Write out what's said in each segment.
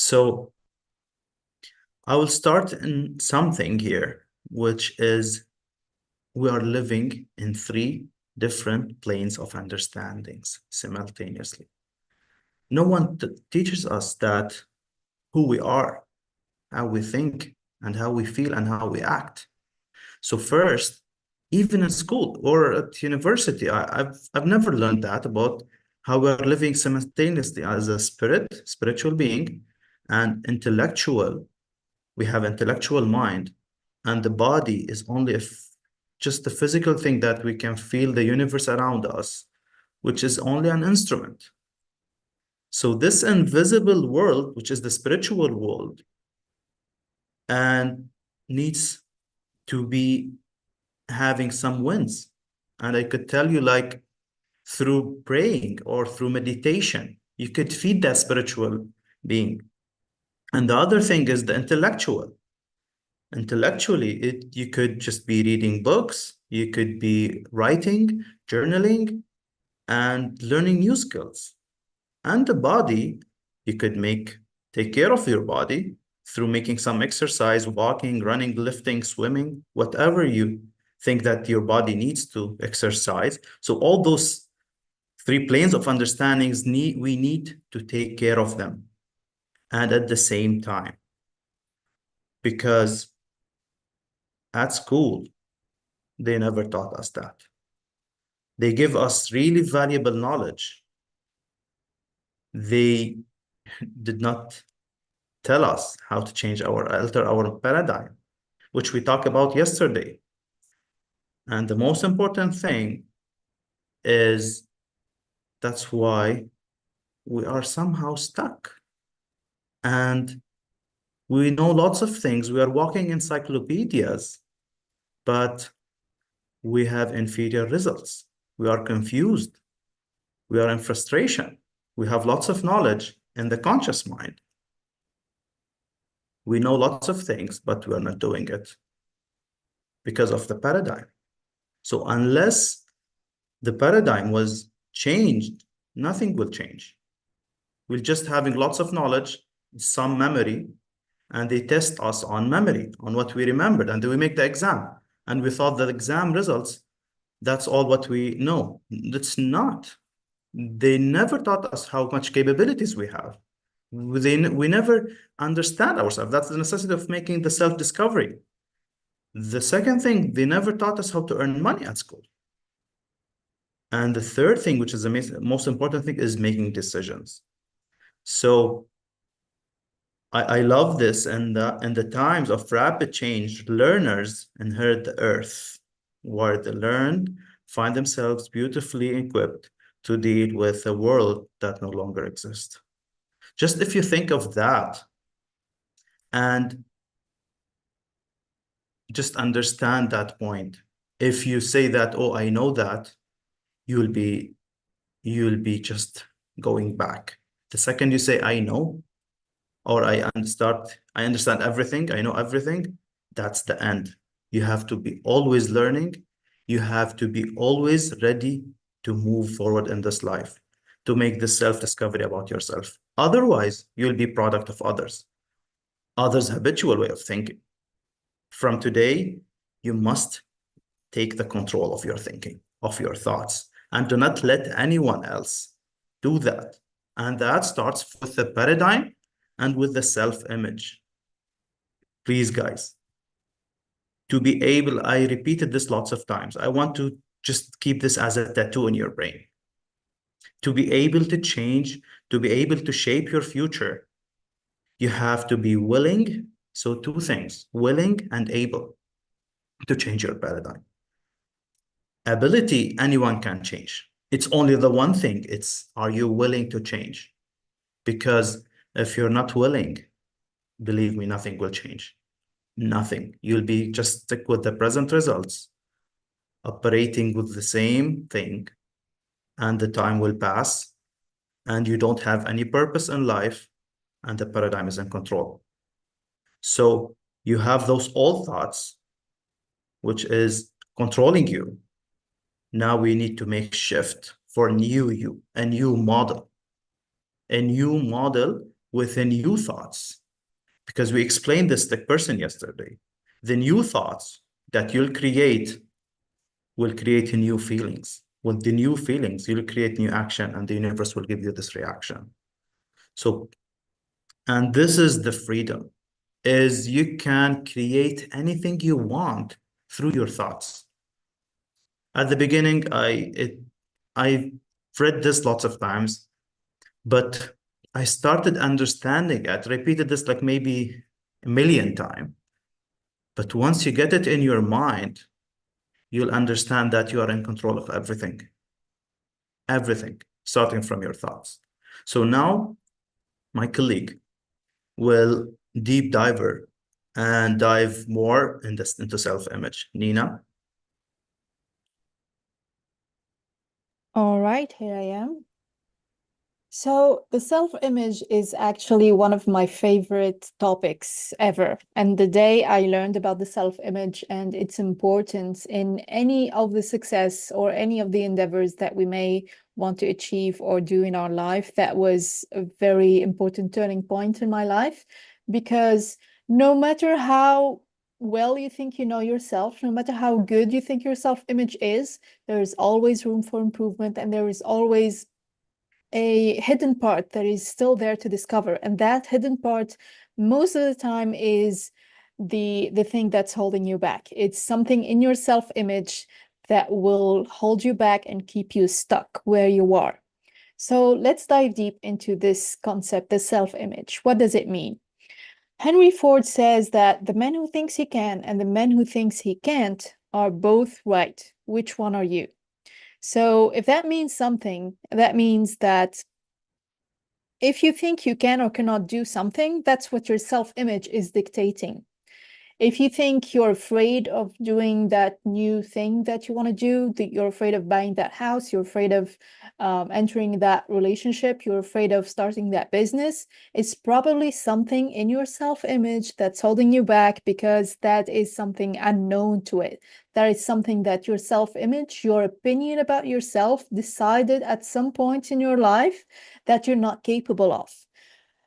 So I will start in something here, which is we are living in three different planes of understandings simultaneously. No one teaches us that who we are, how we think, and how we feel, and how we act. So first, even in school or at university, I've never learned that about how we are living simultaneously as a spiritual being, and intellectual. We have intellectual mind, and the body is only just a physical thing that we can feel the universe around us, which is only an instrument. So this invisible world, which is the spiritual world, and needs to be having some wins. And I could tell you, like, through praying or through meditation, you could feed that spiritual being. And the other thing is the intellectual. Intellectually, you could just be reading books, you could be writing, journaling, and learning new skills. And the body, you could take care of your body through making some exercise, walking, running, lifting, swimming, whatever you think that your body needs to exercise. So all those three planes of understandings we need to take care of them, and at the same time, because at school they never taught us that. They give us really valuable knowledge. They did not tell us how to alter our paradigm, which we talked about yesterday. And the most important thing is that's why we are somehow stuck. And we know lots of things. We are walking encyclopedias, but we have inferior results. We are confused. We are in frustration. We have lots of knowledge in the conscious mind. We know lots of things, but we are not doing it because of the paradigm. So unless the paradigm was changed, nothing will change. We're just having lots of knowledge, some memory, and they test us on memory, on what we remembered, and then we make the exam. And we thought that exam results, that's all what we know. That's not. They never taught us how much capabilities we have. We never understand ourselves. That's the necessity of making the self-discovery. The second thing, they never taught us how to earn money at school. And the third thing, which is the most important thing, is making decisions. So I love this. And in the times of rapid change, learners inherit the earth, where the learned find themselves beautifully equipped to deal with a world that no longer exists. Just if you think of that and just understand that point. If you say that, oh, I know that, you'll be just going back. The second you say, I know, or I understand everything, I know everything, that's the end. You have to be always learning. You have to be always ready to move forward in this life, to make this self-discovery about yourself. Otherwise, you'll be product of others' habitual way of thinking. From today, you must take the control of your thinking, of your thoughts, and do not let anyone else do that. And that starts with the paradigm and with the self-image. Please, guys, to be able, I repeated this lots of times. I want to just keep this as a tattoo in your brain. To be able to change, to be able to shape your future, you have to be willing. So two things, willing and able to change your paradigm. Ability, anyone can change. It's only the one thing, it's are you willing to change? Because if you're not willing, believe me, nothing will change. Nothing. You'll be just stick with the present results, operating with the same thing, and the time will pass, and you don't have any purpose in life, and the paradigm is in control. So you have those old thoughts, which is controlling you. Now we need to make shift for new you, a new model with the new thoughts, because we explained this to the person yesterday. The new thoughts that you'll create will create new feelings. With the new feelings, you'll create new action, and the universe will give you this reaction. So, and this is the freedom, is you can create anything you want through your thoughts. At the beginning, I read this lots of times, but I started understanding it, repeated this like maybe a million times. But once you get it in your mind, you'll understand that you are in control of everything, starting from your thoughts. So now my colleague will deep diver and dive more in this into self-image. Nina? All right, here I am. So, the self-image is actually one of my favorite topics ever. And the day I learned about the self-image and its importance in any of the success or any of the endeavors that we may want to achieve or do in our life, that was a very important turning point in my life. Because no matter how well you think you know yourself, no matter how good you think your self-image is, there is always room for improvement, and there is always a hidden part that is still there to discover. And that hidden part, most of the time, is the thing that's holding you back. It's something in your self-image that will hold you back and keep you stuck where you are. So let's dive deep into this concept, the self-image. What does it mean? Henry Ford says that the man who thinks he can and the man who thinks he can't are both right. Which one are you? So if that means something, that means that if you think you can or cannot do something, that's what your self-image is dictating. If you think you're afraid of doing that new thing that you want to do, that you're afraid of buying that house, you're afraid of entering that relationship, you're afraid of starting that business, it's probably something in your self-image that's holding you back, because that is something unknown to it. That is something that your self-image, your opinion about yourself, decided at some point in your life that you're not capable of.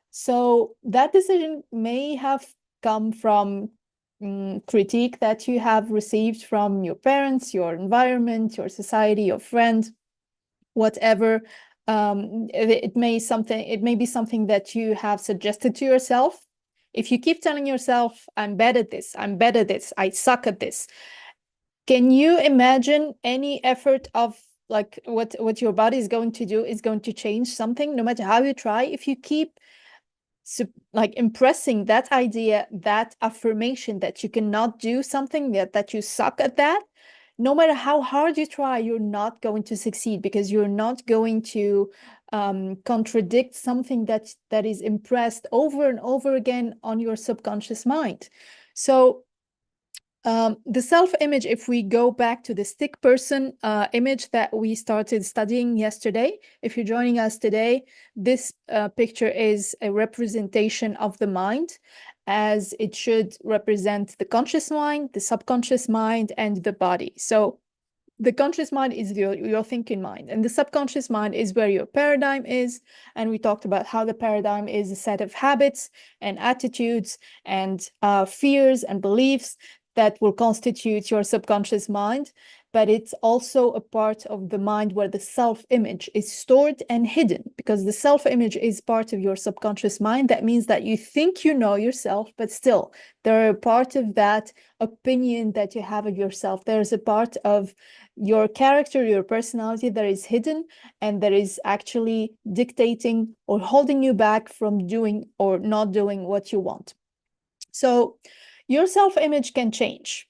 So that decision may have come from critique that you have received from your parents, your environment, your society, your friend, whatever. It may be something that you have suggested to yourself. If you keep telling yourself, I'm bad at this, I'm bad at this, I suck at this, can you imagine any effort of like what your body is going to do is going to change something, no matter how you try? If you keep like impressing that idea, that affirmation that you cannot do something, that you suck at that, no matter how hard you try, you're not going to succeed, because you're not going to contradict something that is impressed over and over again on your subconscious mind. So the self-image, if we go back to the stick person image that we started studying yesterday, if you're joining us today, this picture is a representation of the mind, as it should represent the conscious mind, the subconscious mind, and the body. So the conscious mind is your thinking mind, and the subconscious mind is where your paradigm is. And we talked about how the paradigm is a set of habits and attitudes and fears and beliefs that will constitute your subconscious mind. But it's also a part of the mind where the self-image is stored and hidden, because the self-image is part of your subconscious mind. That means that you think you know yourself, but still, there are a part of that opinion that you have of yourself. There's a part of your character, your personality that is hidden, and that is actually dictating or holding you back from doing or not doing what you want. So your self-image can change.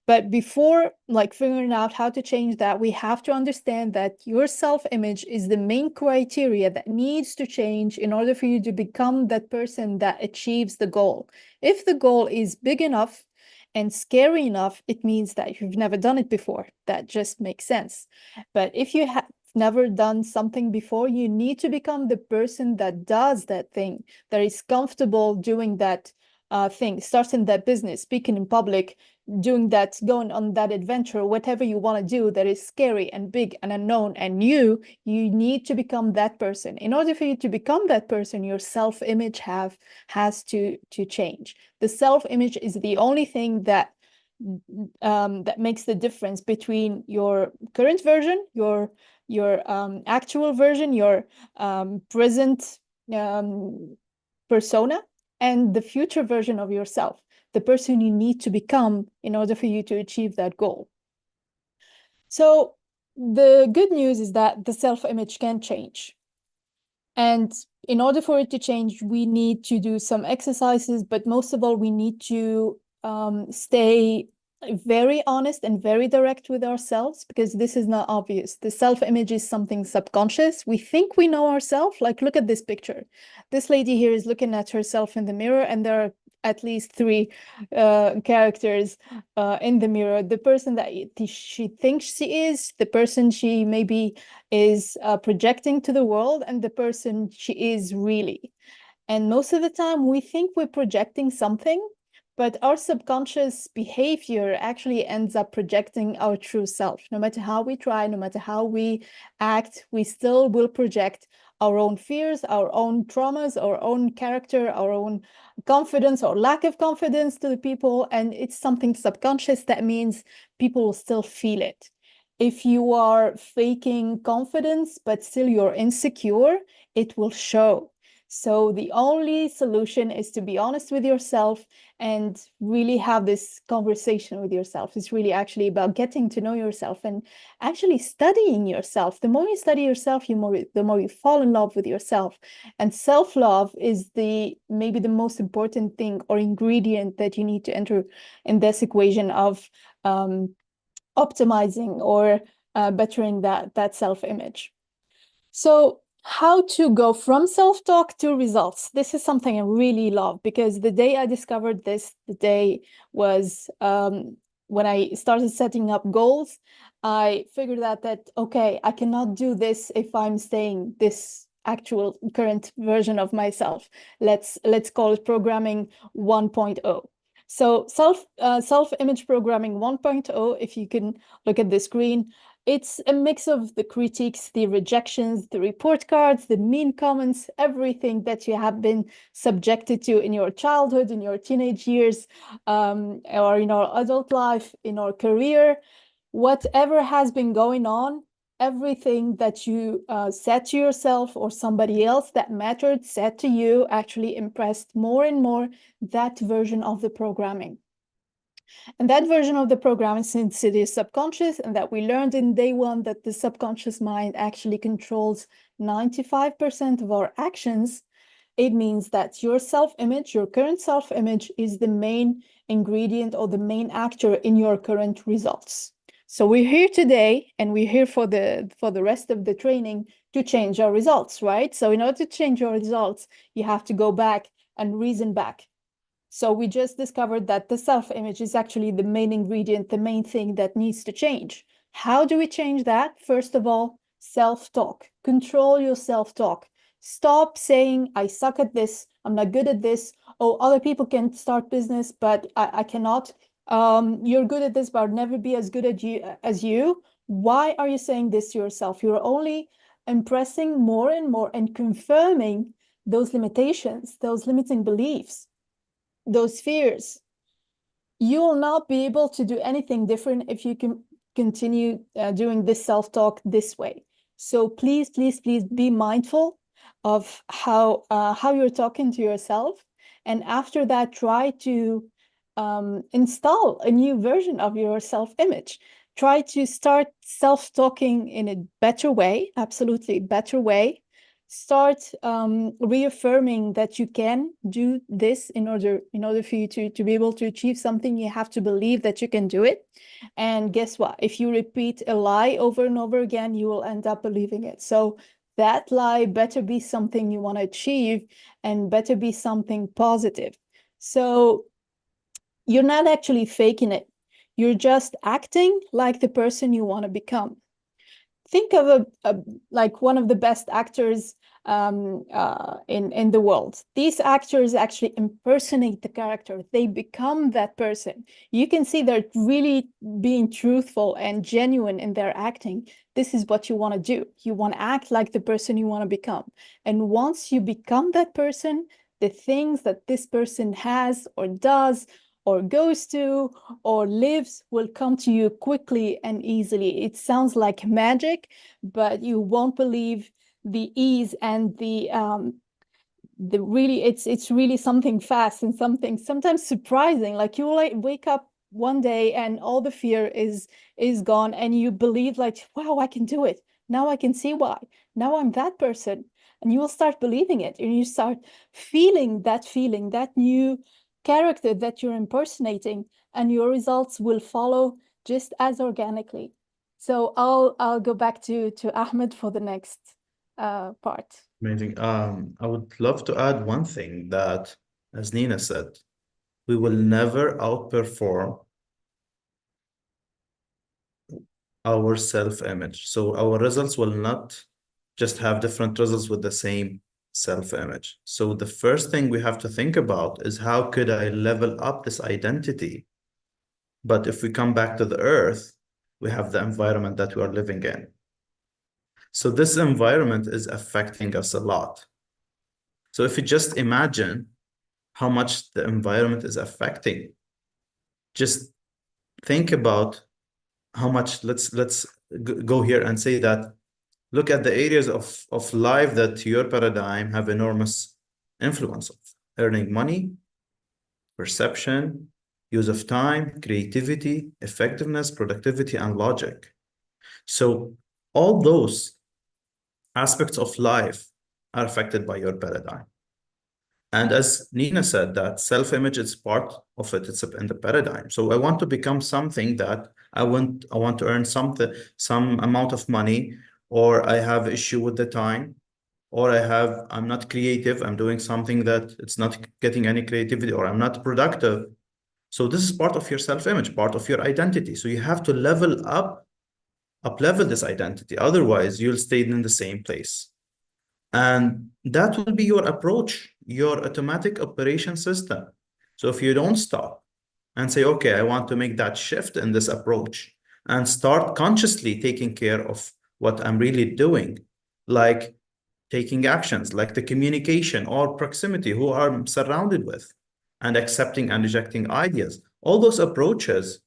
But before like figuring out how to change that, we have to understand that your self-image is the main criteria that needs to change in order for you to become that person that achieves the goal. If the goal is big enough and scary enough, it means that you've never done it before. That just makes sense. But if you have never done something before, you need to become the person that does that thing, that is comfortable doing that thing, starting that business, speaking in public, going on that adventure, whatever you want to do that is scary and big and unknown and new, you need to become that person. In order for you to become that person, your self-image has to change. The self-image is the only thing that makes the difference between your current version, your actual version, your present persona, and the future version of yourself, the person you need to become in order for you to achieve that goal. So the good news is that the self-image can change. And in order for it to change, we need to do some exercises, but most of all, we need to stay very honest and very direct with ourselves, because this is not obvious. The self-image is something subconscious. We think we know ourselves. Like, look at this picture. This lady here is looking at herself in the mirror, and there are at least three characters in the mirror. The person that she thinks she is, the person she maybe is projecting to the world, and the person she is really. And most of the time we think we're projecting something, but our subconscious behavior actually ends up projecting our true self. No matter how we try, no matter how we act, we still will project our own fears, our own traumas, our own character, our own confidence or lack of confidence to the people. And it's something subconscious. That means people will still feel it. If you are faking confidence, but still you're insecure, it will show. So the only solution is to be honest with yourself and really have this conversation with yourself. It's really actually about getting to know yourself and actually studying yourself. The more you study yourself, the more you fall in love with yourself. And self-love is maybe the most important thing or ingredient that you need to enter in this equation of optimizing or bettering that self-image. So how to go from self-talk to results. This is something I really love, because the day I discovered this, the day was when I started setting up goals. I figured out that, okay, I cannot do this if I'm staying this actual current version of myself. Let's call it programming 1.0. So self-image programming 1.0, if you can look at the screen, it's a mix of the critiques, the rejections, the report cards, the mean comments, everything that you have been subjected to in your childhood, in your teenage years, or in our adult life, in our career, whatever has been going on, everything that you said to yourself or somebody else that mattered said to you actually impressed more and more that version of the programming. And that version of the programming, since it is subconscious, and that we learned in day one that the subconscious mind actually controls 95% of our actions, it means that your self-image, your current self-image, is the main ingredient or the main actor in your current results. So we're here today, and we're here for the rest of the training to change our results, right? So in order to change your results, you have to go back and reason back. So we just discovered that the self-image is actually the main ingredient, the main thing that needs to change. How do we change that? First of all, self-talk. Control your self-talk. Stop saying, I suck at this, I'm not good at this. Oh, other people can start business, but I cannot. You're good at this, but I'll never be as good as you. Why are you saying this to yourself? You're only impressing more and more and confirming those limitations, those limiting beliefs, those fears. You will not be able to do anything different if you can continue doing this self-talk this way. So please, please, please be mindful of how you're talking to yourself. And after that, try to install a new version of your self-image. Try to start self-talking in a better way, absolutely better way. Start reaffirming that you can do this in order for you to be able to achieve something. You have to believe that you can do it. And guess what? If you repeat a lie over and over again, you will end up believing it. So that lie better be something you want to achieve and better be something positive. So you're not actually faking it. You're just acting like the person you want to become. Think of like one of the best actors in the world. These actors actually impersonate the character. They become that person. You can see they're really being truthful and genuine in their acting. This is what you want to do. You want to act like the person you want to become. And once you become that person, the things that this person has or does or goes to or lives will come to you quickly and easily. It sounds like magic, but you won't believe the ease and the really it's really something fast and something sometimes surprising. Like you like wake up one day and all the fear is gone and you believe like, wow, I can do it. Now I can see why. Now I'm that person. And you will start believing it and you start feeling that new character that you're impersonating, and your results will follow just as organically. So I'll go back to Ahmed for the next part. Amazing. I would love to add one thing that, as Nina said, we will never outperform our self-image. So our results will not just have different results with the same self-image. So the first thing we have to think about is how could I level up this identity? But if we come back to the earth, we have the environment that we are living in. So this environment is affecting us a lot. So if you just imagine how much the environment is affecting, just think about how much, let's go here and say that, look at the areas of life that your paradigm have enormous influence of: earning money, perception, use of time, creativity, effectiveness, productivity, and logic. So all those aspects of life are affected by your paradigm. And as Nina said, that self-image is part of it. It's in the paradigm. So I want to become something that I want to earn something, some amount of money, or I have issue with the time, or I'm not creative. I'm doing something that it's not getting any creativity, or I'm not productive. So this is part of your self-image, part of your identity. So you have to up level this identity. Otherwise, you'll stay in the same place. And that will be your approach, your automatic operation system. So if you don't stop and say, okay, I want to make that shift in this approach and start consciously taking care of what I'm really doing, like taking actions, like the communication or proximity, who I'm surrounded with, and accepting and rejecting ideas, all those approaches,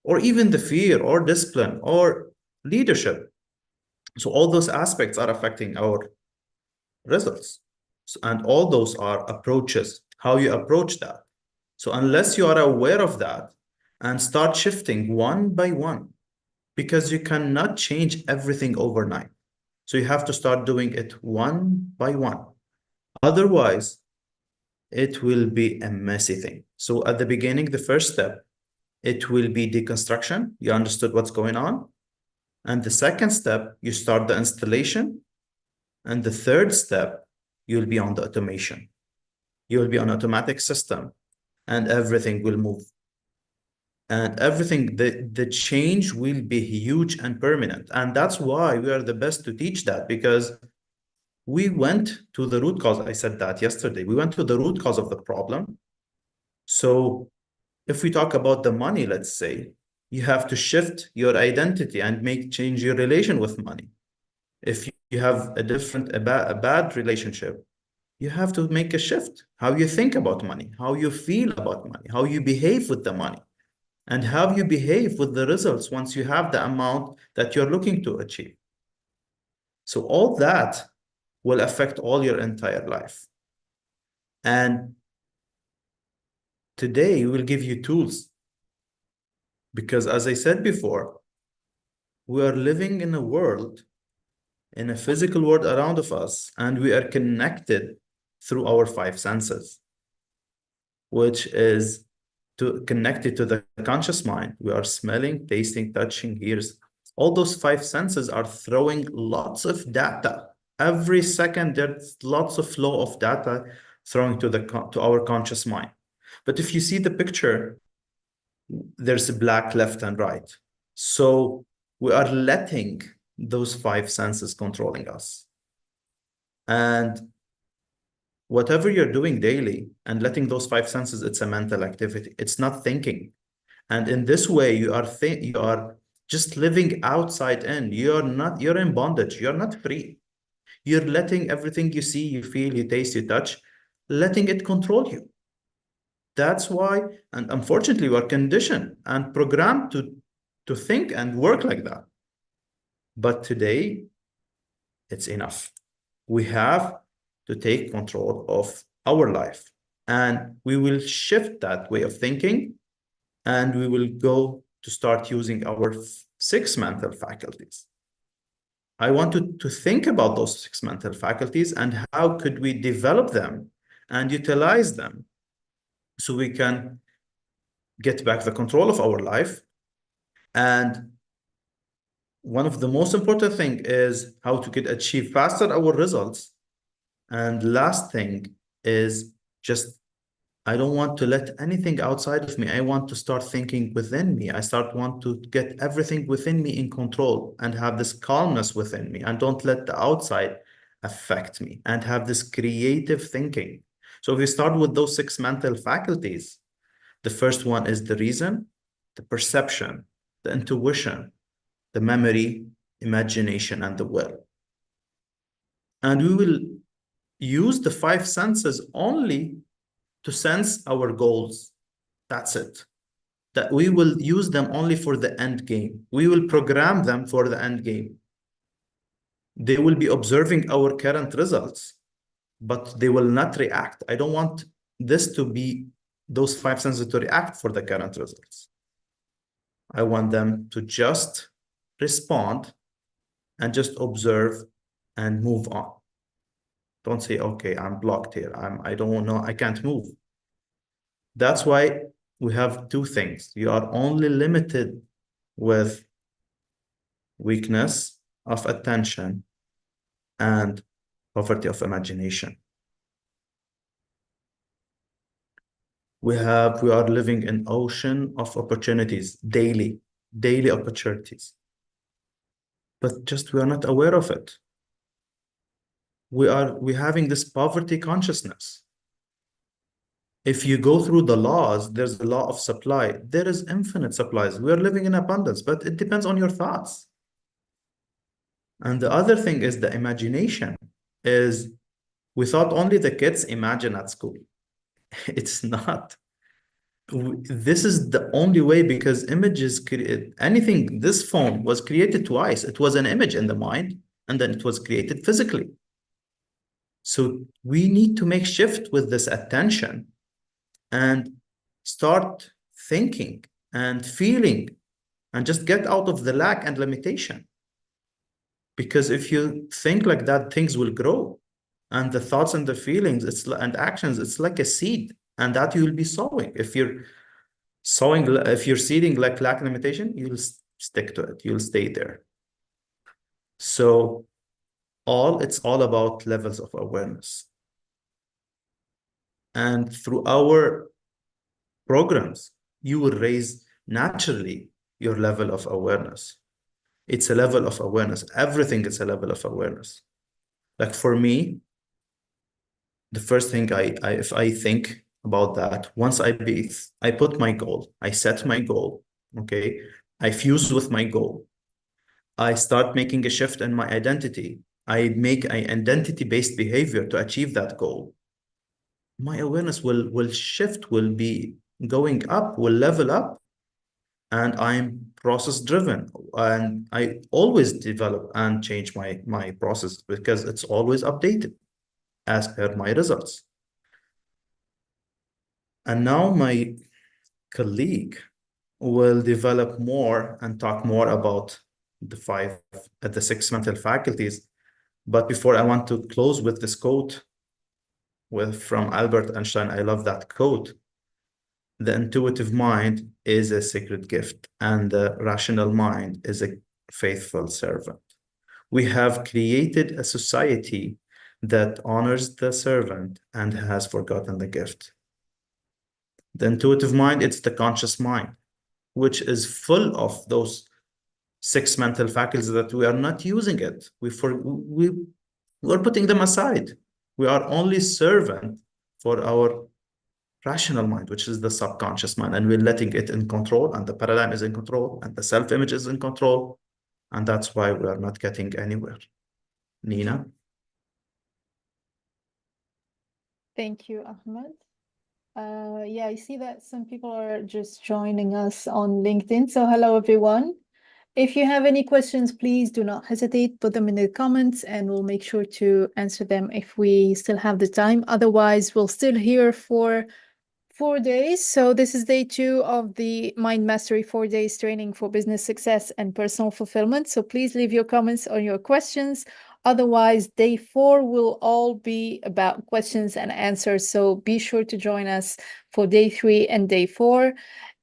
or even the fear or discipline or leadership. So all those aspects are affecting our results. And all those are approaches, how you approach that. So unless you are aware of that and start shifting one by one, because you cannot change everything overnight. So you have to start doing it one by one. Otherwise, it will be a messy thing. So at the beginning, the first step, it will be deconstruction. You understood what's going on. And the second step, you start the installation. And the third step, you'll be on the automation. You'll be on automatic system and everything will move. And everything, the change will be huge and permanent. And that's why we are the best to teach that, because we went to the root cause. I said that yesterday. We went to the root cause of the problem. So if we talk about the money, let's say, you have to shift your identity and change your relation with money. If you have a bad relationship, you have to make a shift. How you think about money, how you feel about money, how you behave with the money, and how you behave with the results once you have the amount that you're looking to achieve. So all that will affect all your entire life. And today we will give you tools, because as I said before, we are living in a world, in a physical world around of us, and we are connected through our five senses, which is connected to the conscious mind. We are smelling, tasting, touching, hears. All those five senses are throwing lots of data. Every second, there's lots of flow of data throwing to our conscious mind. But if you see the picture, there's a black left and right. So we are letting those five senses controlling us. And whatever you're doing daily and letting those five senses, it's a mental activity. It's not thinking. And in this way, you are just living outside in. You're in bondage. You're not free. You're letting everything you see, you feel, you taste, you touch, letting it control you. That's why, and unfortunately, we are conditioned and programmed to think and work like that. But today, it's enough. We have to take control of our life. And we will shift that way of thinking, and we will go to start using our six mental faculties. I wanted to think about those six mental faculties and how could we develop them and utilize them so we can get back the control of our life. And one of the most important thing is how to get achieve faster our results. And last thing is just I don't want to let anything outside of me. I want to start thinking within me. I start want to get everything within me in control and have this calmness within me and don't let the outside affect me and have this creative thinking. So if we start with those six mental faculties, the first one is the reason, the perception, the intuition, the memory, imagination, and the will. And we will use the five senses only to sense our goals. That's it. That we will use them only for the end game. We will program them for the end game. They will be observing our current results, but they will not react. I don't want this to be those five senses to react for the current results. I want them to just respond and just observe and move on. Don't say, okay, I'm blocked here. I don't know, I can't move. That's why we have two things. You are only limited with weakness of attention and poverty of imagination. We are living in ocean of opportunities, daily opportunities. But just we are not aware of it. We're having this poverty consciousness. If you go through the laws, there's a law of supply. There is infinite supplies. We are living in abundance, but it depends on your thoughts. And the other thing is the imagination is we thought only the kids imagine at school. It's not. This is the only way because images create anything. This phone was created twice. It was an image in the mind, and then it was created physically. So we need to make shift with this attention and start thinking and feeling and just get out of the lack and limitation. Because if you think like that, things will grow. And the thoughts and the feelings and actions, it's like a seed. And that you will be sowing. If you're seeding like lack and limitation, you'll stick to it. You'll stay there. So it's all about levels of awareness. And through our programs, you will raise naturally your level of awareness. It's a level of awareness. Everything is a level of awareness. Like for me, the first thing if I think about that, once I put my goal, I set my goal, okay? I fuse with my goal. I start making a shift in my identity. I make an identity-based behavior to achieve that goal. My awareness will shift, will be going up, will level up, and I'm process driven. And I always develop and change my process because it's always updated as per my results. And now my colleague will develop more and talk more about the six mental faculties. But before I want to close with this quote from Albert Einstein. I love that quote. The intuitive mind is a sacred gift, and the rational mind is a faithful servant. We have created a society that honors the servant and has forgotten the gift. The intuitive mind, it's the conscious mind, which is full of those six mental faculties that we are not using it. We We're putting them aside. We are only servant for our rational mind, which is the subconscious mind, and we're letting it in control, and the paradigm is in control, and the self-image is in control, and that's why we are not getting anywhere. Nina? Thank you, Ahmed. Yeah, I see that some people are just joining us on LinkedIn. So hello, everyone. If you have any questions, please do not hesitate, put them in the comments and we'll make sure to answer them if we still have the time. Otherwise, we'll still here for 4 days. So this is day 2 of the Mind Mastery 4 days training for business success and personal fulfillment. So please leave your comments on your questions. Otherwise, day 4 will all be about questions and answers. So be sure to join us for day 3 and day 4.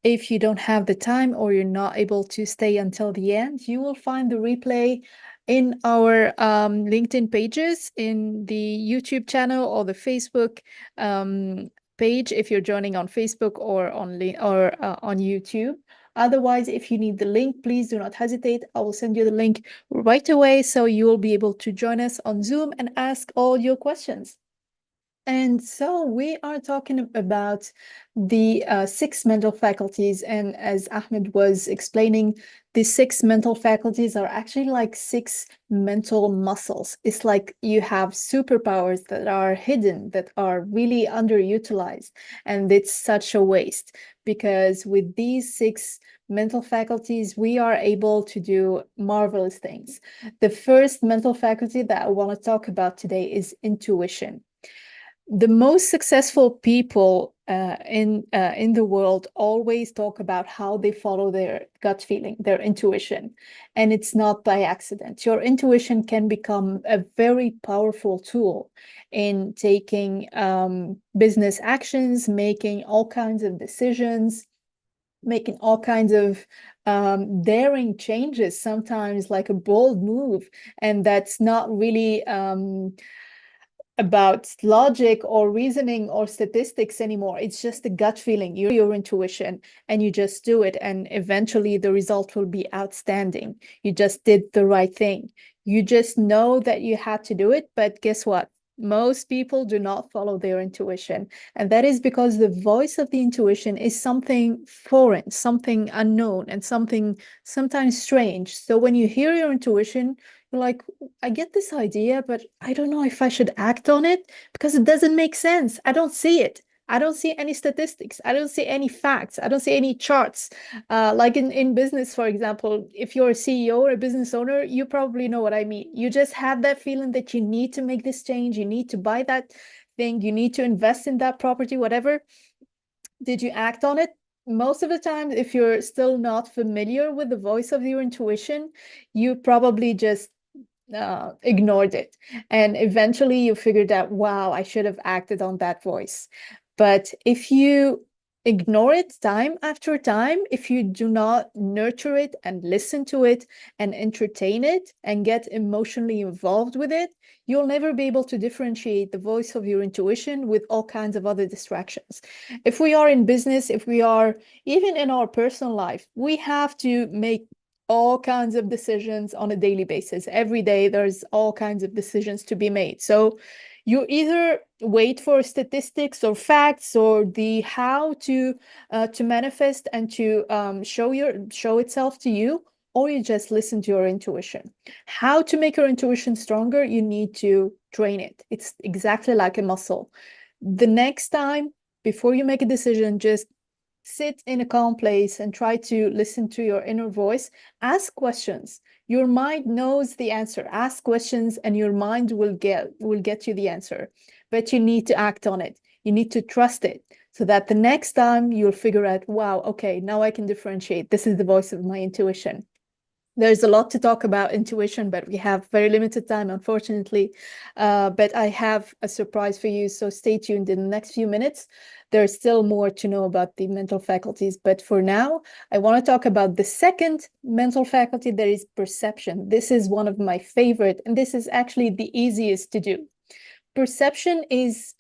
If you don't have the time or you're not able to stay until the end, you will find the replay in our LinkedIn pages, in the YouTube channel or the Facebook page if you're joining on Facebook or on YouTube. Otherwise, if you need the link, please do not hesitate. I will send you the link right away so you will be able to join us on Zoom and ask all your questions. And so we are talking about the 6 mental faculties. And as Ahmed was explaining, the 6 mental faculties are actually like 6 mental muscles. It's like you have superpowers that are hidden, that are really underutilized. And it's such a waste because with these 6 mental faculties, we are able to do marvelous things. The first mental faculty that I want to talk about today is intuition. The most successful people in the world always talk about how they follow their gut feeling, their intuition, and it's not by accident. Your intuition can become a very powerful tool in taking business actions, making all kinds of decisions, making all kinds of daring changes, sometimes like a bold move, and that's not really about logic or reasoning or statistics anymore. It's just a gut feeling, your intuition, and you just do it. And eventually the result will be outstanding. You just did the right thing. You just know that you had to do it. But guess what? Most people do not follow their intuition. And that is because the voice of the intuition is something foreign, something unknown, and something sometimes strange. So when you hear your intuition, you're like, I get this idea, but I don't know if I should act on it because it doesn't make sense. I don't see it. I don't see any statistics. I don't see any facts. I don't see any charts. Like in business, for example, if you're a CEO or a business owner, you probably know what I mean. You just have that feeling that you need to make this change. You need to buy that thing. You need to invest in that property, whatever. Did you act on it? Most of the time, if you're still not familiar with the voice of your intuition, you probably just ignored it. And eventually you figured out, wow, I should have acted on that voice. But if you ignore it time after time, if you do not nurture it and listen to it and entertain it and get emotionally involved with it, you'll never be able to differentiate the voice of your intuition with all kinds of other distractions. If we are in business, if we are even in our personal life, we have to make all kinds of decisions on a daily basis. Every day, there's all kinds of decisions to be made. So you either wait for statistics or facts or the how to manifest and to show itself to you, or you just listen to your intuition. How to make your intuition stronger? You need to train it. It's exactly like a muscle. The next time, before you make a decision, just sit in a calm place and try to listen to your inner voice. Ask questions. Your mind knows the answer. Ask questions and your mind will get you the answer. But you need to act on it. You need to trust it so that the next time you'll figure out, wow, okay, now I can differentiate. This is the voice of my intuition. There's a lot to talk about intuition, but we have very limited time, unfortunately. But I have a surprise for you, so stay tuned in the next few minutes. There's still more to know about the mental faculties, but for now, I want to talk about the second mental faculty, that is perception. This is one of my favorite, and this is actually the easiest to do. Perception is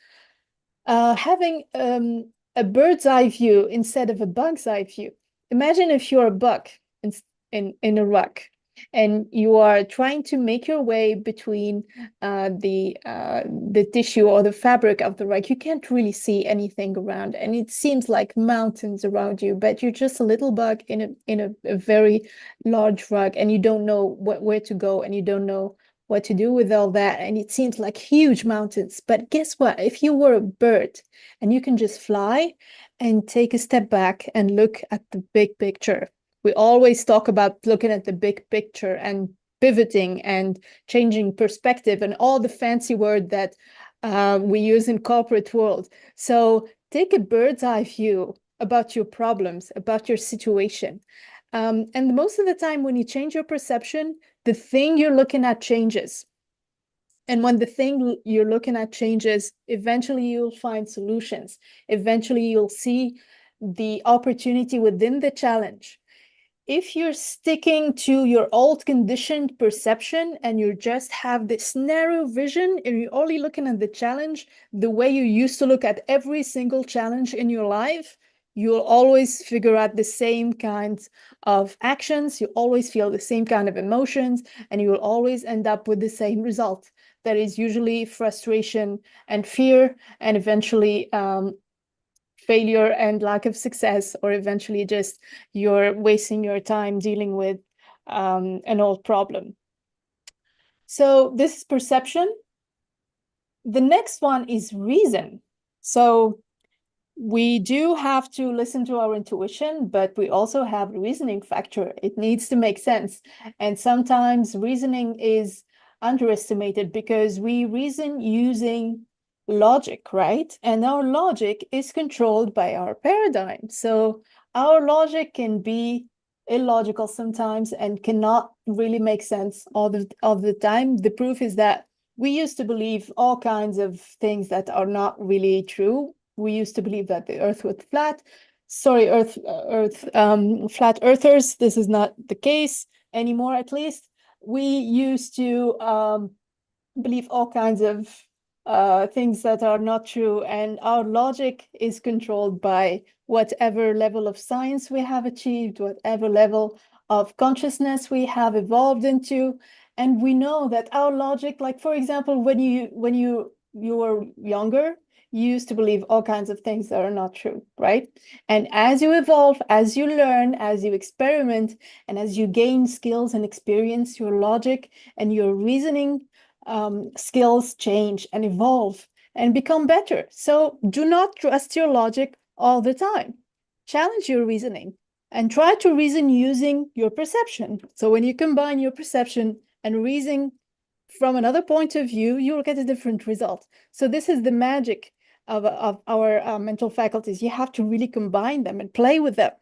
having a bird's eye view instead of a bug's eye view. Imagine if you're a bug in a rug. and you are trying to make your way between the tissue or the fabric of the rug. You can't really see anything around, and it seems like mountains around you, but you're just a little bug in a very large rug, and you don't know where to go, and you don't know what to do with all that, and it seems like huge mountains. But guess what? If you were a bird and you can just fly and take a step back and look at the big picture. We always talk about looking at the big picture and pivoting and changing perspective and all the fancy word that we use in corporate world. So take a bird's eye view about your problems, about your situation. And most of the time when you change your perception, the thing you're looking at changes. And when the thing you're looking at changes, eventually you'll find solutions. Eventually you'll see the opportunity within the challenge. If you're sticking to your old conditioned perception and you just have this narrow vision and you're only looking at the challenge the way you used to look at every single challenge in your life, you'll always figure out the same kinds of actions, you always feel the same kind of emotions, and you will always end up with the same result. That is usually frustration and fear, and eventually failure and lack of success, or eventually just you're wasting your time dealing with an old problem. So this is perception. The next one is reason. So we do have to listen to our intuition, but we also have a reasoning factor. It needs to make sense. And sometimes reasoning is underestimated because we reason using logic, right? And our logic is controlled by our paradigm. So our logic can be illogical sometimes and cannot really make sense all the time. The proof is that we used to believe all kinds of things that are not really true. We used to believe that the earth was flat. Sorry, flat earthers, this is not the case anymore, at least. We used to believe all kinds of things that are not true, and our logic is controlled by whatever level of science we have achieved, whatever level of consciousness we have evolved into. And we know that our logic, like for example, when you were younger, you used to believe all kinds of things that are not true, right? And as you evolve, as you learn, as you experiment, and as you gain skills and experience, your logic and your reasoning skills change and evolve and become better. So do not trust your logic all the time. Challenge your reasoning and try to reason using your perception. So when you combine your perception and reasoning from another point of view, you'll get a different result. So this is the magic of our mental faculties. You have to really combine them and play with them.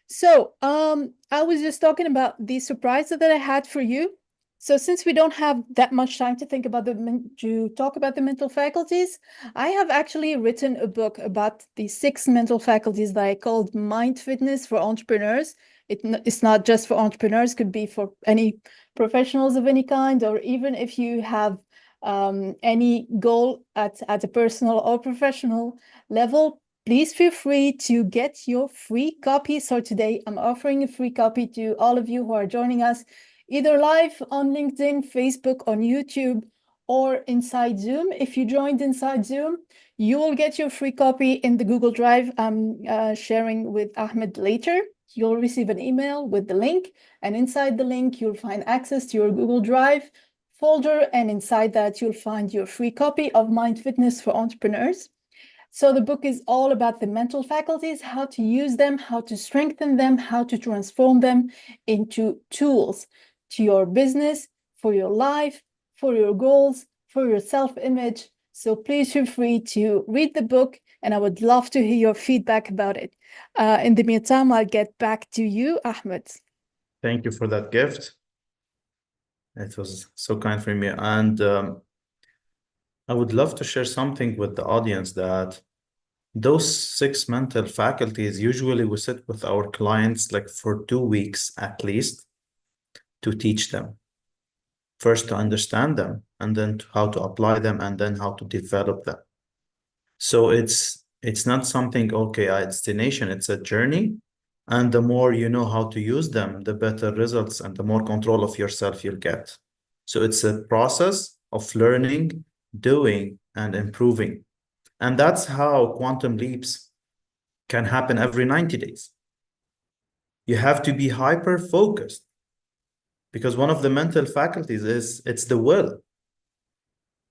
So I was just talking about the surprise that I had for you. So since we don't have that much time to talk about the mental faculties, I have actually written a book about the 6 mental faculties that I called Mind Fitness for Entrepreneurs. It's not just for entrepreneurs, could be for any professionals of any kind, or even if you have any goal at a personal or professional level, please feel free to get your free copy. So today I'm offering a free copy to all of you who are joining us, either live on LinkedIn, Facebook, on YouTube, or inside Zoom. If you joined inside Zoom, you will get your free copy in the Google Drive I'm sharing with Ahmed later. You'll receive an email with the link, and inside the link, you'll find access to your Google Drive folder, and inside that, you'll find your free copy of Mind Fitness for Entrepreneurs. So the book is all about the mental faculties, how to use them, how to strengthen them, how to transform them into tools to your business, for your life, for your goals, for your self-image. So please feel free to read the book, and I would love to hear your feedback about it. In the meantime, I'll get back to you, Ahmed. Thank you for that gift. It was so kind from you. And I would love to share something with the audience that those 6 mental faculties, usually we sit with our clients like for 2 weeks at least to teach them. First to understand them, and then how to apply them, and then how to develop them. So it's not something, okay, a destination, it's a journey. And the more you know how to use them, the better results and the more control of yourself you'll get. So it's a process of learning, doing, and improving. And that's how quantum leaps can happen every 90 days. You have to be hyper focused because one of the mental faculties is it's the will.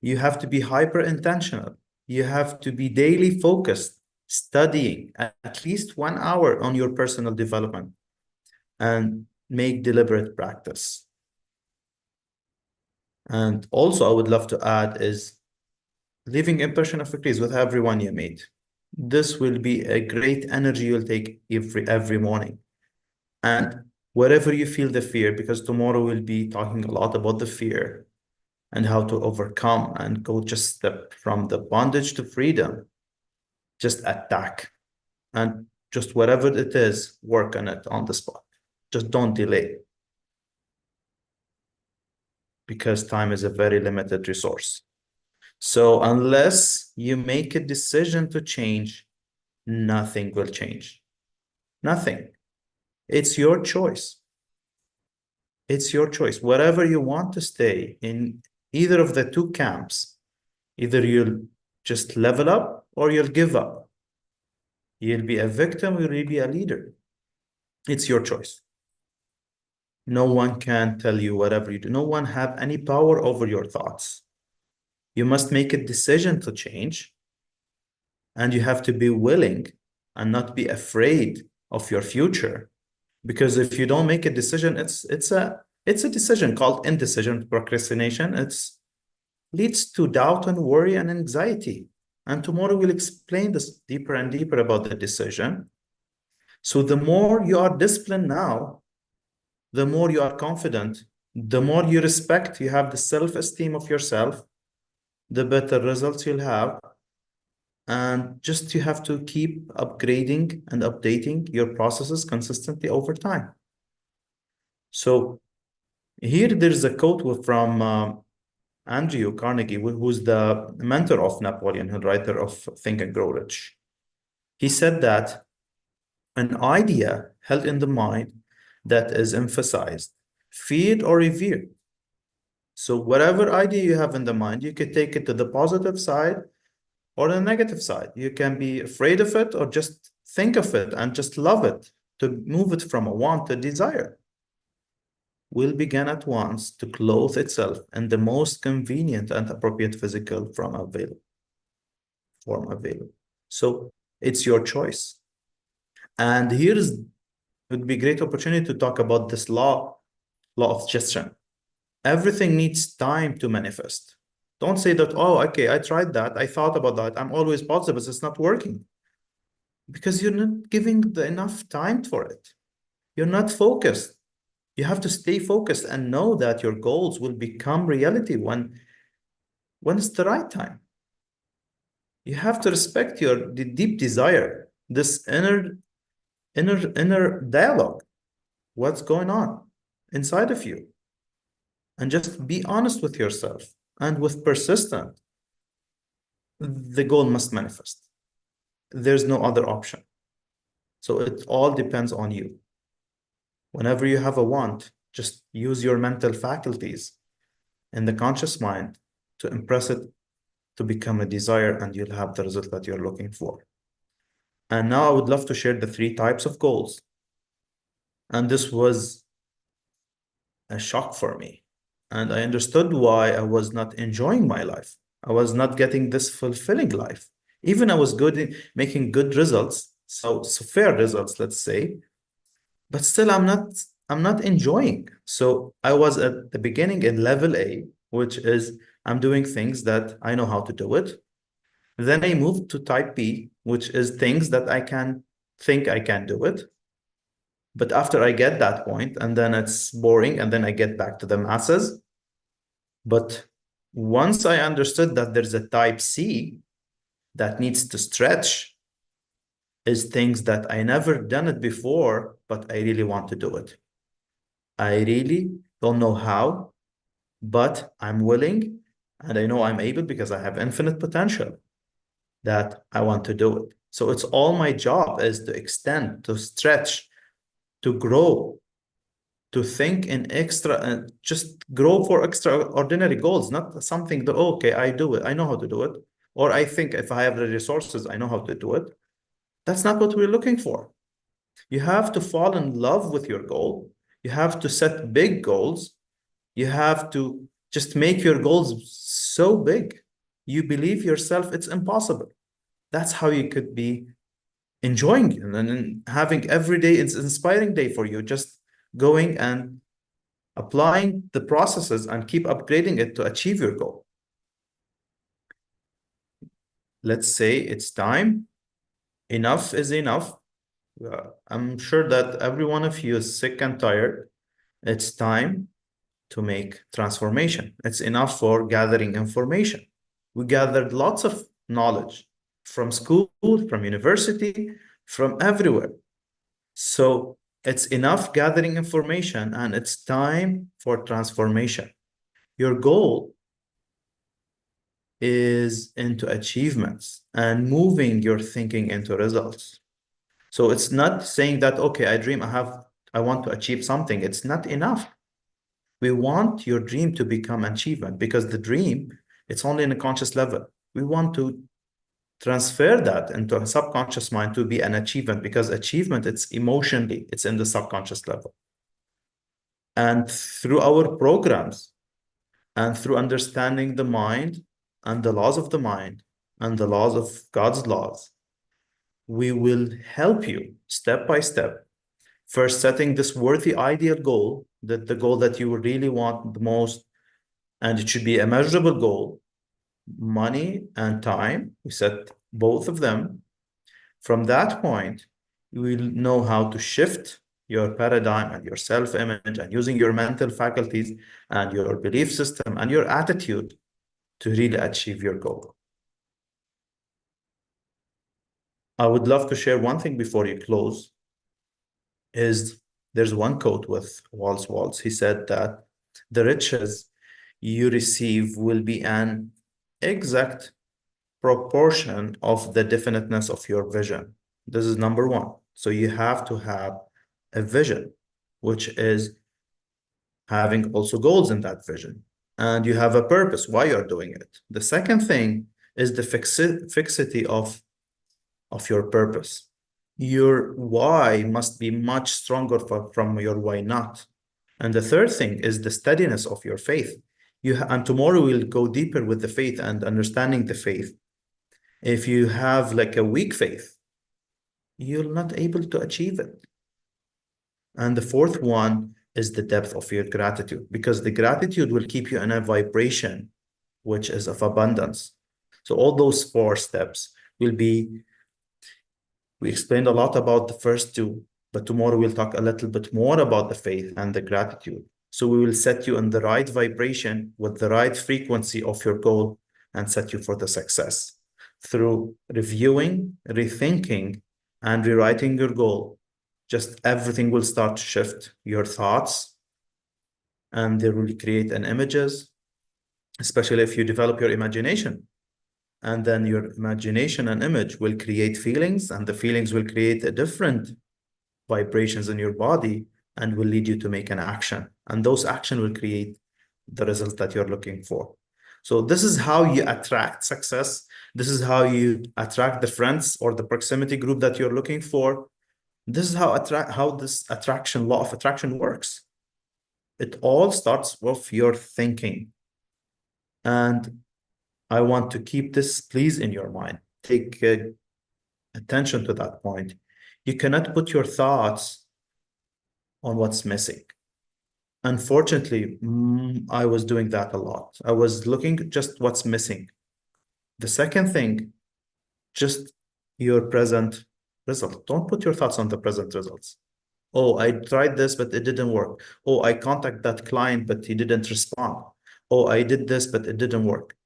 You have to be hyper intentional. You have to be daily focused, studying at least 1 hour on your personal development and make deliberate practice. And also, I would love to add is leaving impression of increase with everyone you meet. This will be a great energy you'll take every morning. And wherever you feel the fear, because tomorrow we'll be talking a lot about the fear and how to overcome and go just step from the bondage to freedom, just attack. And just whatever it is, work on it on the spot. Just don't delay because time is a very limited resource. So unless you make a decision to change, nothing will change. Nothing. It's your choice. It's your choice. Wherever you want to stay in either of the two camps, either you'll just level up or you'll give up. You'll be a victim or you'll be a leader. It's your choice. No one can tell you whatever you do. No one have any power over your thoughts. You must make a decision to change, and you have to be willing and not be afraid of your future. Because if you don't make a decision, it's a decision called indecision, procrastination. It's leads to doubt and worry and anxiety. And tomorrow we'll explain this deeper and deeper about the decision. So the more you are disciplined now, the more you are confident, the more you respect, you have the self-esteem of yourself, the better results you'll have. And just you have to keep upgrading and updating your processes consistently over time. So here there's a quote from Andrew Carnegie, who's the mentor of Napoleon, the writer of Think and Grow Rich. He said that an idea held in the mind that is emphasized, feared, or revered. So whatever idea you have in the mind, you could take it to the positive side or the negative side. You can be afraid of it or just think of it and just love it, to move it from a want to desire. Will begin at once to clothe itself in the most convenient and appropriate physical form available. So it's your choice. And here's would be a great opportunity to talk about this law of gesture. Everything needs time to manifest. Don't say that, oh, okay, I tried that. I thought about that. I'm always positive, but it's not working. Because you're not giving enough time for it. You're not focused. You have to stay focused and know that your goals will become reality when it's the right time. You have to respect the deep desire, this inner dialogue. What's going on inside of you? And just be honest with yourself. And with persistence, the goal must manifest. There's no other option. So it all depends on you. Whenever you have a want, just use your mental faculties in the conscious mind to impress it to become a desire, and you'll have the result that you're looking for. And now I would love to share the 3 types of goals. And this was a shock for me. And I understood why I was not enjoying my life. I was not getting this fulfilling life. Even I was good in making good results, so fair results, let's say, but still I'm not enjoying. So I was at the beginning in level A, which is I'm doing things that I know how to do it. Then I moved to type B, which is things that I can think I can do it. But after I get that point, and then it's boring, and then I get back to the masses. But once I understood that there's a type C that needs to stretch, is things that I never done it before, but I really want to do it. I really don't know how, but I'm willing, and I know I'm able because I have infinite potential that I want to do it. So it's all my job is to extend, to stretch, to grow, to think in extra, and just grow for extraordinary goals, not something that, oh, okay, I do it, I know how to do it, or I think if I have the resources, I know how to do it. That's not what we're looking for. You have to fall in love with your goal. You have to set big goals. You have to just make your goals so big. You believe yourself it's impossible. That's how you could be enjoying it and having every day, it's an inspiring day for you, just going and applying the processes and keep upgrading it to achieve your goal. Let's say it's time. Enough is enough. I'm sure that every one of you is sick and tired. It's time to make transformation. It's enough for gathering information. We gathered lots of knowledge from school, from university, from everywhere. So it's enough gathering information and it's time for transformation. Your goal is into achievements and moving your thinking into results. So it's not saying that, okay, I want to achieve something. It's not enough. We want your dream to become achievement because the dream, it's only in a conscious level. We want to transfer that into a subconscious mind to be an achievement because achievement, it's emotionally, it's in the subconscious level. And through our programs and through understanding the mind and the laws of the mind and the laws of God's laws, we will help you step by step. First, setting this worthy ideal goal, that the goal that you really want the most, and it should be a measurable goal, money and time. We set both of them. From that point, you will know how to shift your paradigm and your self-image and using your mental faculties and your belief system and your attitude to really achieve your goal. I would love to share one thing before you close. There's one quote with Waltz. He said that the riches you receive will be an exact proportion of the definiteness of your vision. This is number one. So you have to have a vision, which is having also goals in that vision. And you have a purpose why you're doing it. The second thing is the fixity of your purpose. Your why must be much stronger from your why not. And the third thing is the steadiness of your faith. And tomorrow we'll go deeper with the faith and understanding the faith. If you have like a weak faith, you're not able to achieve it. And the fourth one is the depth of your gratitude, because the gratitude will keep you in a vibration, which is of abundance. So all those four steps will be, we explained a lot about the first two, but tomorrow we'll talk a little bit more about the faith and the gratitude. So we will set you in the right vibration with the right frequency of your goal and set you for the success. Through reviewing, rethinking, and rewriting your goal, just everything will start to shift. Your thoughts, and they will create an images, especially if you develop your imagination. And then your imagination and image will create feelings, and the feelings will create a different vibrations in your body and will lead you to make an action. And those action will create the result that you're looking for. So this is how you attract success. This is how you attract the friends or the proximity group that you're looking for. This is how this attraction, law of attraction works. It all starts with your thinking. And I want to keep this, please, in your mind. Take attention to that point. You cannot put your thoughts on what's missing. Unfortunately, I was doing that a lot. I was looking just what's missing. The second thing, just your present result. Don't put your thoughts on the present results. Oh, I tried this, but it didn't work. Oh, I contacted that client, but he didn't respond. Oh, I did this, but it didn't work.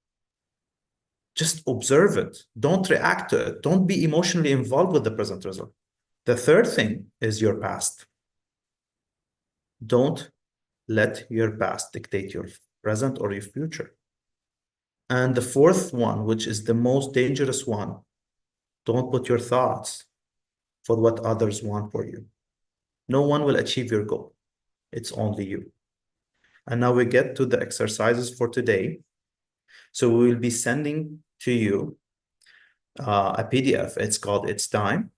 Just observe it. Don't react to it. Don't be emotionally involved with the present result. The third thing is your past. Don't let your past dictate your present or your future. And the fourth one, which is the most dangerous one, don't put your thoughts for what others want for you. No one will achieve your goal. It's only you. And now we get to the exercises for today. So we will be sending to you a PDF. It's called It's Time.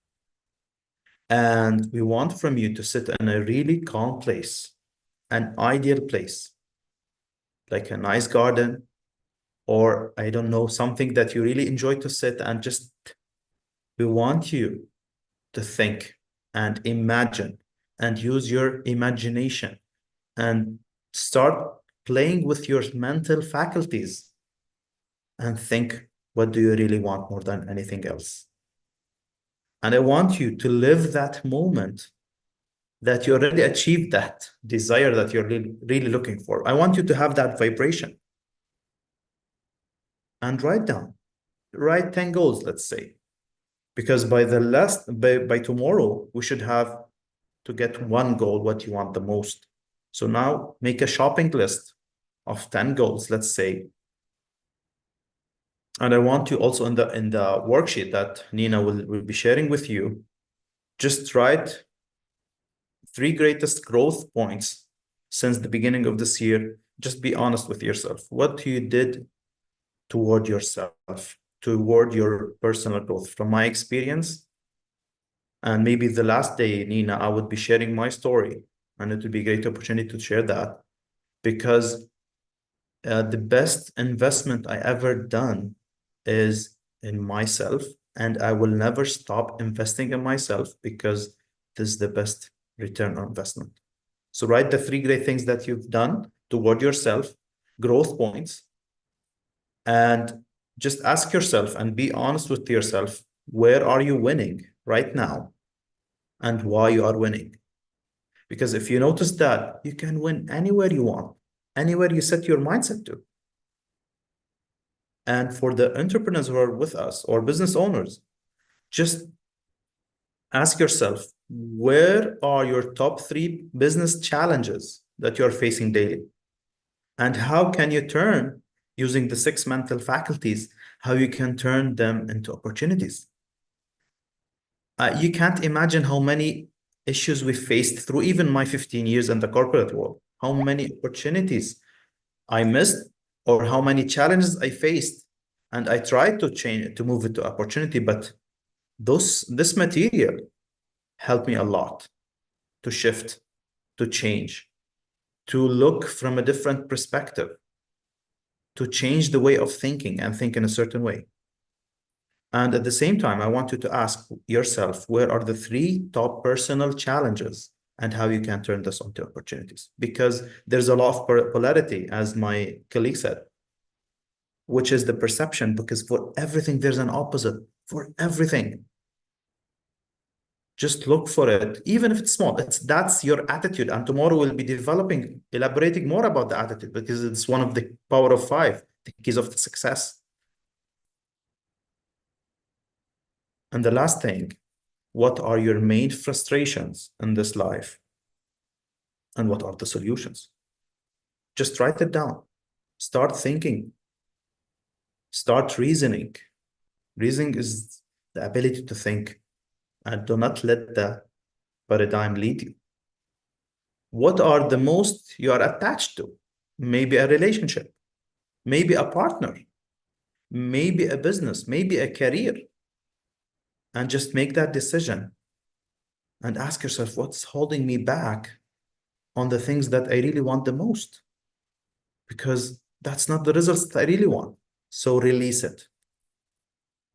And we want from you to sit in a really calm place, an ideal place, like a nice garden, or I don't know, something that you really enjoy to sit and just, we want you to think and imagine and use your imagination and start playing with your mental faculties and think, what do you really want more than anything else? And I want you to live that moment that you already achieved that desire that you're really looking for. I want you to have that vibration and write 10 goals, let's say, because by tomorrow, we should have to get one goal, what you want the most. So now make a shopping list of 10 goals, let's say. And I want you also in the worksheet that Nina will be sharing with you, just write 3 greatest growth points since the beginning of this year. Just be honest with yourself. What you did toward yourself, toward your personal growth. From my experience, and maybe the last day, Nina, I would be sharing my story, and it would be a great opportunity to share that, because the best investment I ever done is in myself, and I will never stop investing in myself because this is the best return on investment. So write the 3 great things that you've done toward yourself, growth points, and just ask yourself and be honest with yourself, where are you winning right now and why you are winning? Because if you notice that, you can win anywhere you want, anywhere you set your mindset to. And for the entrepreneurs who are with us or business owners, just ask yourself, where are your top 3 business challenges that you're facing daily? And how can you turn, using the 6 mental faculties, how you can turn them into opportunities? You can't imagine how many issues we faced through even my 15 years in the corporate world, how many opportunities I missed, or how many challenges I faced. And I tried to change, to move it to opportunity, but this material helped me a lot to shift, to change, to look from a different perspective, to change the way of thinking and think in a certain way. And at the same time, I want you to ask yourself, where are the 3 top personal challenges and how you can turn this into opportunities? Because there's a lot of polarity, as my colleague said, which is the perception, because for everything, there's an opposite. For everything. Just look for it, even if it's small. That's your attitude. And tomorrow we'll be elaborating more about the attitude, because it's one of the power of 5, the keys of the success. And the last thing, what are your main frustrations in this life? And what are the solutions? Just write it down. Start thinking. Start reasoning. Reasoning is the ability to think, and do not let the paradigm lead you. What are the most you are attached to? Maybe a relationship, maybe a partner, maybe a business, maybe a career. And just make that decision and ask yourself, what's holding me back on the things that I really want the most? Because that's not the results that I really want. So release it.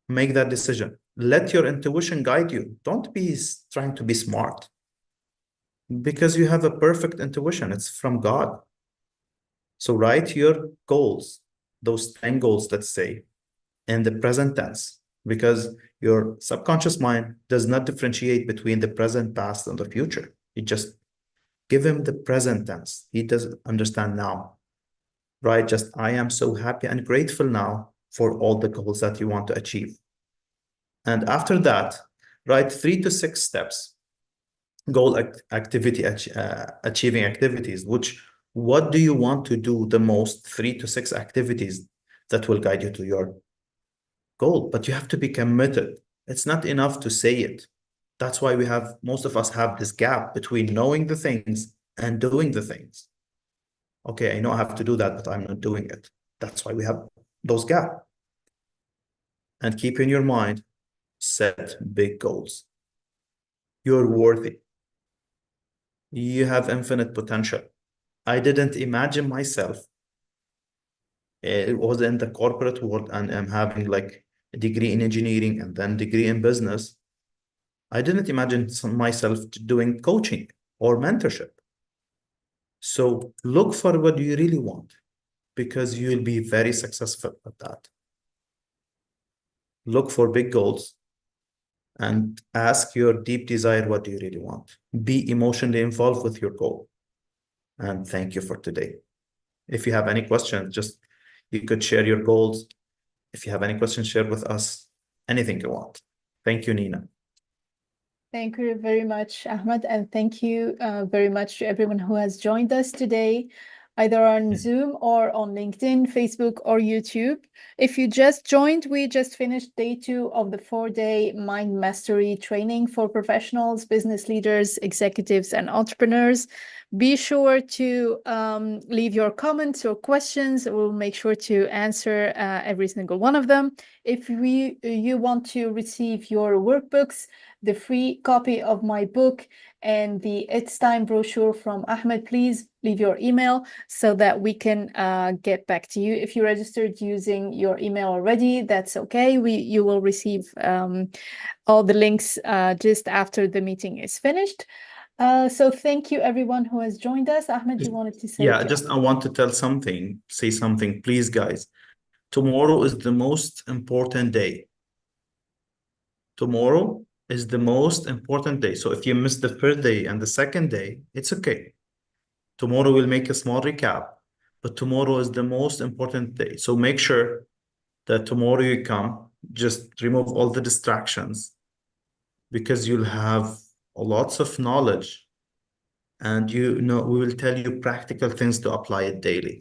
Make that decision. Let your intuition guide you. Don't be trying to be smart, because you have a perfect intuition. It's from God. So write your goals, those 10 goals, let's say, in the present tense, because your subconscious mind does not differentiate between the present, past, and the future. You just give him the present tense. He doesn't understand now, right? Just, I am so happy and grateful now for all the goals that you want to achieve. And after that, write 3 to 6 steps, achieving activities, what do you want to do the most? 3 to 6 activities that will guide you to your goal, but you have to be committed. It's not enough to say it. That's why most of us have this gap between knowing the things and doing the things. Okay, I know I have to do that, but I'm not doing it. That's why we have those gaps. And keep in your mind, set big goals. You're worthy. You have infinite potential. I didn't imagine myself. It was in the corporate world, and I'm having like a degree in engineering and then degree in business. I didn't imagine myself doing coaching or mentorship. So look for what you really want, because you'll be very successful at that. Look for big goals and ask your deep desire, what do you really want? Be emotionally involved with your goal. And thank you for today. If you have any questions, you could share your goals. If you have any questions, share with us anything you want. Thank you, Nina. Thank you very much, Ahmed, and thank you very much to everyone who has joined us today, either on Zoom or on LinkedIn, Facebook, or YouTube. If you just joined, we just finished day 2 of the 4-day Mind Mastery training for professionals, business leaders, executives, and entrepreneurs. Be sure to leave your comments or questions. We'll make sure to answer every single one of them. If you want to receive your workbooks, the free copy of my book, and the It's Time brochure from Ahmed, please leave your email so that we can get back to you. If you registered using your email already, that's okay. You will receive all the links just after the meeting is finished. So thank you everyone who has joined us. Ahmed, you wanted to say? Yeah, I want to say something, please, guys. Tomorrow is the most important day. Tomorrow is the most important day. So if you miss the first day and the second day, it's okay. Tomorrow we'll make a small recap, but tomorrow is the most important day. So make sure that tomorrow you come, just remove all the distractions, because you'll have lots of knowledge, and we will tell you practical things to apply it daily.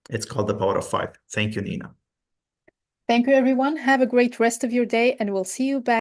It's called the Power of 5. Thank you, Nina. Thank you, everyone. Have a great rest of your day, and we'll see you back.